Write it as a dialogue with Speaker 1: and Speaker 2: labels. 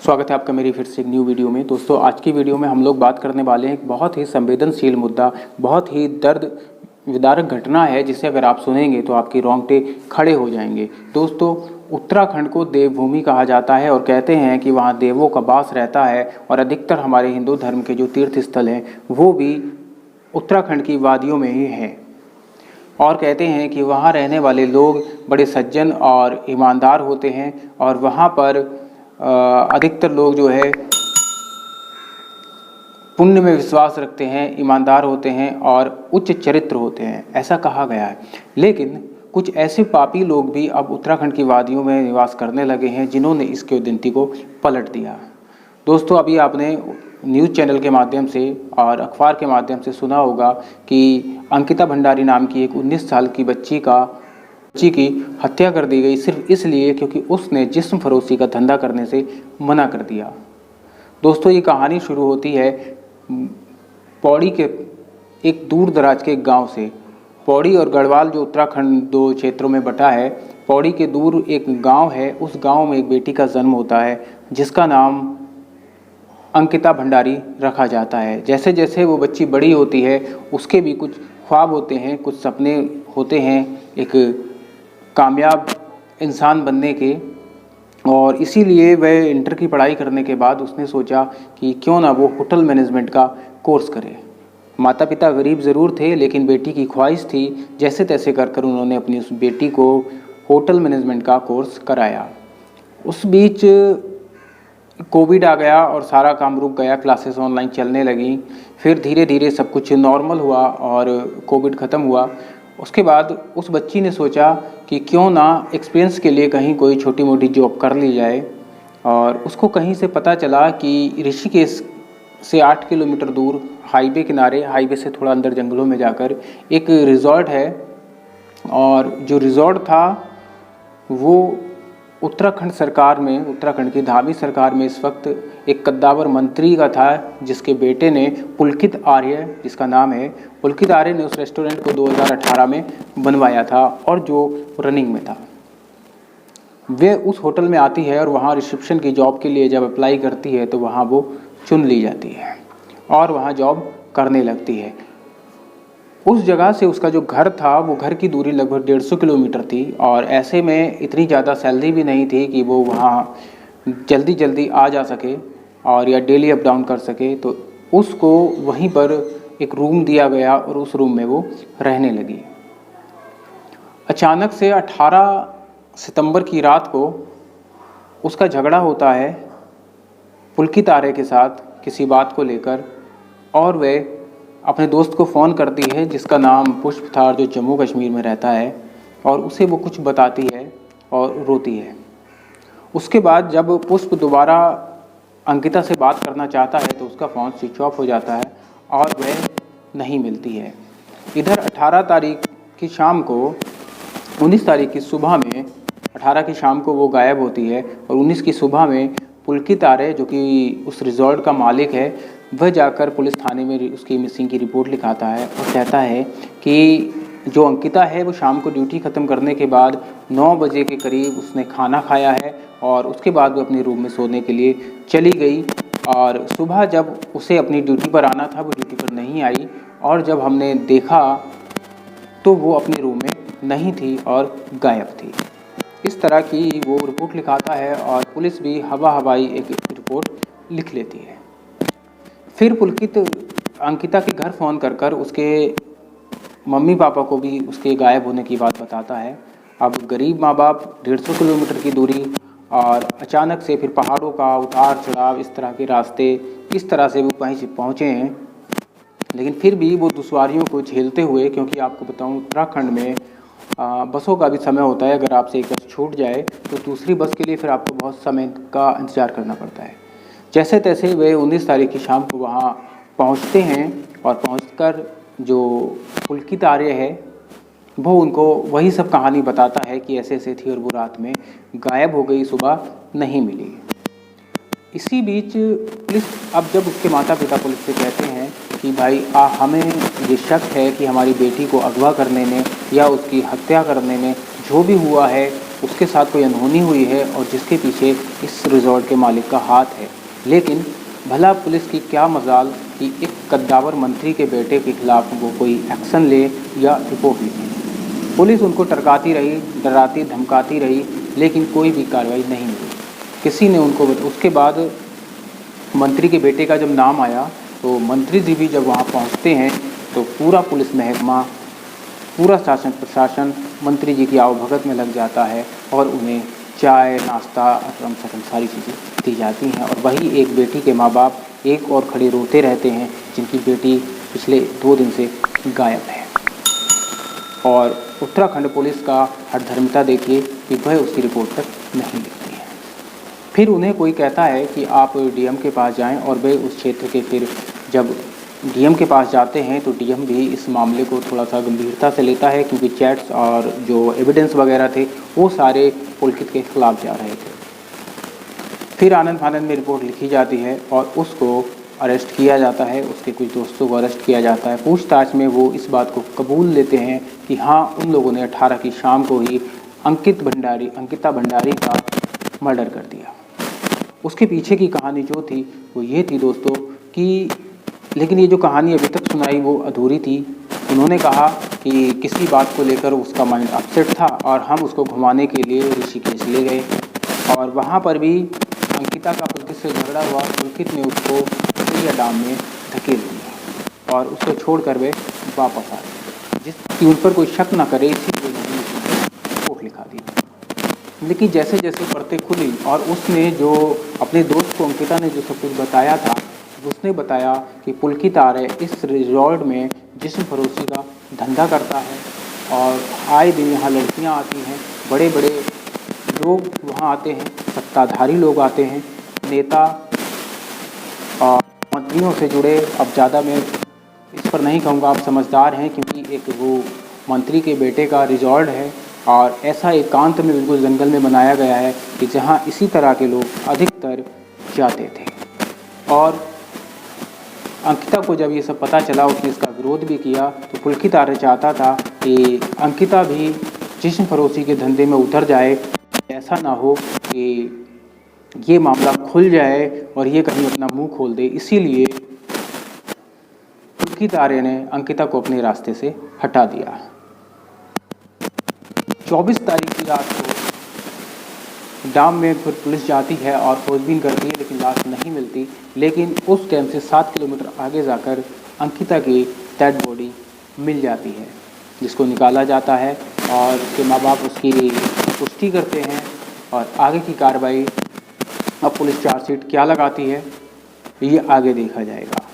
Speaker 1: स्वागत है आपका मेरी फिर से एक न्यू वीडियो में। दोस्तों, आज की वीडियो में हम लोग बात करने वाले हैं एक बहुत ही संवेदनशील मुद्दा, बहुत ही दर्द विदारक घटना है जिसे अगर आप सुनेंगे तो आपके रोंगटे खड़े हो जाएंगे। दोस्तों, उत्तराखंड को देवभूमि कहा जाता है और कहते हैं कि वहाँ देवों का वास रहता है और अधिकतर हमारे हिंदू धर्म के जो तीर्थ स्थल हैं वो भी उत्तराखंड की वादियों में ही हैं। और कहते हैं कि वहाँ रहने वाले लोग बड़े सज्जन और ईमानदार होते हैं और वहाँ पर अधिकतर लोग जो है पुण्य में विश्वास रखते हैं, ईमानदार होते हैं और उच्च चरित्र होते हैं, ऐसा कहा गया है। लेकिन कुछ ऐसे पापी लोग भी अब उत्तराखंड की वादियों में निवास करने लगे हैं जिन्होंने इस किंवदंती को पलट दिया। दोस्तों, अभी आपने न्यूज़ चैनल के माध्यम से और अखबार के माध्यम से सुना होगा कि अंकिता भंडारी नाम की एक 19 साल की बच्ची की हत्या कर दी गई सिर्फ इसलिए क्योंकि उसने जिस्म फरोशी का धंधा करने से मना कर दिया। दोस्तों, ये कहानी शुरू होती है पौड़ी के एक दूर दराज के गांव से। पौड़ी और गढ़वाल जो उत्तराखंड दो क्षेत्रों में बटा है, पौड़ी के दूर एक गांव है। उस गांव में एक बेटी का जन्म होता है जिसका नाम अंकिता भंडारी रखा जाता है। जैसे जैसे वो बच्ची बड़ी होती है उसके भी कुछ ख्वाब होते हैं, कुछ सपने होते हैं एक कामयाब इंसान बनने के, और इसीलिए वह इंटर की पढ़ाई करने के बाद उसने सोचा कि क्यों ना वो होटल मैनेजमेंट का कोर्स करे। माता पिता गरीब ज़रूर थे लेकिन बेटी की ख्वाहिश थी, जैसे तैसे कर कर उन्होंने अपनी उस बेटी को होटल मैनेजमेंट का कोर्स कराया। उस बीच कोविड आ गया और सारा काम रुक गया, क्लासेस ऑनलाइन चलने लगी। फिर धीरे धीरे सब कुछ नॉर्मल हुआ और कोविड ख़त्म हुआ। उसके बाद उस बच्ची ने सोचा कि क्यों ना एक्सपीरियंस के लिए कहीं कोई छोटी मोटी जॉब कर ली जाए, और उसको कहीं से पता चला कि ऋषिकेश से 8 किलोमीटर दूर हाईवे किनारे, हाईवे से थोड़ा अंदर जंगलों में जाकर एक रिज़ॉर्ट है, और जो रिज़ॉर्ट था वो उत्तराखंड सरकार में, उत्तराखंड की धामी सरकार में इस वक्त एक कद्दावर मंत्री का था जिसके बेटे ने, पुलकित आर्य जिसका नाम है, पुलकित आर्य ने उस रेस्टोरेंट को 2018 में बनवाया था और जो रनिंग में था। वे उस होटल में आती है और वहाँ रिसेप्शन की जॉब के लिए जब अप्लाई करती है तो वहाँ वो चुन ली जाती है और वहाँ जॉब करने लगती है। उस जगह से उसका जो घर था वो घर की दूरी लगभग 150 किलोमीटर थी और ऐसे में इतनी ज़्यादा सैलरी भी नहीं थी कि वो वहाँ जल्दी जल्दी आ जा सके और या डेली अप डाउन कर सके। तो उसको वहीं पर एक रूम दिया गया और उस रूम में वो रहने लगी। अचानक से 18 सितंबर की रात को उसका झगड़ा होता है पुलकित आर्य के साथ किसी बात को लेकर, और वह अपने दोस्त को फ़ोन करती है जिसका नाम पुष्प था और जो जम्मू कश्मीर में रहता है, और उसे वो कुछ बताती है और रोती है। उसके बाद जब पुष्प दोबारा अंकिता से बात करना चाहता है तो उसका फ़ोन स्विच ऑफ हो जाता है और वह नहीं मिलती है। इधर 18 तारीख की शाम को, 19 तारीख की सुबह में, 18 की शाम को वो गायब होती है और 19 की सुबह में पुलकित आर्य जो कि उस रिज़ॉर्ट का मालिक है वह जाकर पुलिस थाने में उसकी मिसिंग की रिपोर्ट लिखाता है और कहता है कि जो अंकिता है वो शाम को ड्यूटी ख़त्म करने के बाद 9 बजे के करीब उसने खाना खाया है और उसके बाद वो अपने रूम में सोने के लिए चली गई, और सुबह जब उसे अपनी ड्यूटी पर आना था वो ड्यूटी पर नहीं आई, और जब हमने देखा तो वो अपने रूम में नहीं थी और गायब थी। इस तरह की वो रिपोर्ट लिखाता है और पुलिस भी हवा हवाई एक रिपोर्ट लिख लेती है। फिर पुलकित अंकिता के घर फ़ोन कर कर उसके मम्मी पापा को भी उसके गायब होने की बात बताता है। अब गरीब माँ बाप 150 किलोमीटर की दूरी और अचानक से फिर पहाड़ों का उतार चढ़ाव, इस तरह के रास्ते, इस तरह से वो वहीं पहुँचे हैं। लेकिन फिर भी वो दुश्वारियों को झेलते हुए, क्योंकि आपको बताऊँ उत्तराखंड में बसों का भी समय होता है, अगर आपसे एक बस छूट जाए तो दूसरी बस के लिए फिर आपको बहुत समय का इंतज़ार करना पड़ता है। जैसे तैसे वे 19 तारीख की शाम को वहाँ पहुँचते हैं और पहुँचकर जो पुलकित आर्य है वो उनको वही सब कहानी बताता है कि ऐसे ऐसे थी और वो रात में गायब हो गई, सुबह नहीं मिली। इसी बीच पुलिस, अब जब उसके माता पिता पुलिस से कहते हैं कि भाई हमें ये शक है कि हमारी बेटी को अगवा करने में या उसकी हत्या करने में जो भी हुआ है उसके साथ कोई अनहोनी हुई है और जिसके पीछे इस रिजॉर्ट के मालिक का हाथ है। लेकिन भला पुलिस की क्या मजाल कि एक कद्दावर मंत्री के बेटे के खिलाफ वो कोई एक्शन ले या रिपोर्ट लिखे। पुलिस उनको टरकाती रही, डराती धमकाती रही, लेकिन कोई भी कार्रवाई नहीं हुई। किसी ने उनको उसके बाद मंत्री के बेटे का जब नाम आया तो मंत्री जी भी जब वहाँ पहुँचते हैं तो पूरा पुलिस महकमा, पूरा शासन प्रशासन मंत्री जी की आवभगत में लग जाता है और उन्हें चाय, नाश्ता, अटरम सटम सारी चीज़ें दी जाती हैं। और वही एक बेटी के माँ बाप एक और खड़े रोते रहते हैं जिनकी बेटी पिछले 2 दिन से गायब है। और उत्तराखंड पुलिस का हठधर्मिता देखिए कि वह उसकी रिपोर्ट तक नहीं लिखती है। फिर उन्हें कोई कहता है कि आप डीएम के पास जाएं और वे उस क्षेत्र के फिर जब डीएम के पास जाते हैं तो डीएम भी इस मामले को थोड़ा सा गंभीरता से लेता है, क्योंकि चैट्स और जो एविडेंस वगैरह थे वो सारे पुलकित के खिलाफ जा रहे थे। फिर आनंद फानंद में रिपोर्ट लिखी जाती है और उसको अरेस्ट किया जाता है, उसके कुछ दोस्तों को अरेस्ट किया जाता है। पूछताछ में वो इस बात को कबूल लेते हैं कि हाँ, उन लोगों ने 18 की शाम को ही अंकिता भंडारी का मर्डर कर दिया। उसके पीछे की कहानी जो थी वो ये थी दोस्तों कि लेकिन ये जो कहानी अभी तक सुनाई वो अधूरी थी। उन्होंने कहा कि किसी बात को लेकर उसका माइंड अपसेट था और हम उसको घुमाने के लिए ऋषिकेश ले गए और वहाँ पर भी अंकिता का पुलकित से झगड़ा हुआ। पुलकित ने उसको डैम में धकेल दिया और उसको छोड़कर वे वापस आ गए, जिसकी उन पर कोई शक न करे इसीलिए उन्होंने रिपोर्ट लिखा दी। लेकिन जैसे जैसे परतें खुली और उसने जो अपने दोस्त को अंकिता ने जो सब कुछ बताया था, उसने बताया कि पुलकित आर्य इस रिजॉर्ट में जिस्म फरोशी का धंधा करता है और आए दिन यहाँ लड़कियाँ आती हैं, बड़े बड़े लोग वहाँ आते हैं, सत्ताधारी लोग आते हैं, नेता और मंत्रियों से जुड़े। अब ज़्यादा मैं इस पर नहीं कहूँगा, आप समझदार हैं, क्योंकि एक वो मंत्री के बेटे का रिजॉर्ट है और ऐसा एकांत में बिल्कुल जंगल में बनाया गया है कि जहाँ इसी तरह के लोग अधिकतर जाते थे। और अंकिता को जब ये सब पता चला, उसने इसका विरोध भी किया। तो पुलकित आर्य चाहता था कि अंकिता भी जिस्म फरोशी के धंधे में उतर जाए, ऐसा ना हो कि ये मामला खुल जाए और ये कहीं अपना मुंह खोल दे। इसीलिए पुलकित आर्य ने अंकिता को अपने रास्ते से हटा दिया। 24 तारीख की रात को डैम में फिर पुलिस जाती है और खोजबीन करती है, लेकिन लाश नहीं मिलती। लेकिन उस टाइम से 7 किलोमीटर आगे जाकर अंकिता की डेड बॉडी मिल जाती है, जिसको निकाला जाता है और उसके माँ बाप उसकी पुष्टि करते हैं। और आगे की कार्रवाई, अब पुलिस चार्जशीट क्या लगाती है ये आगे देखा जाएगा।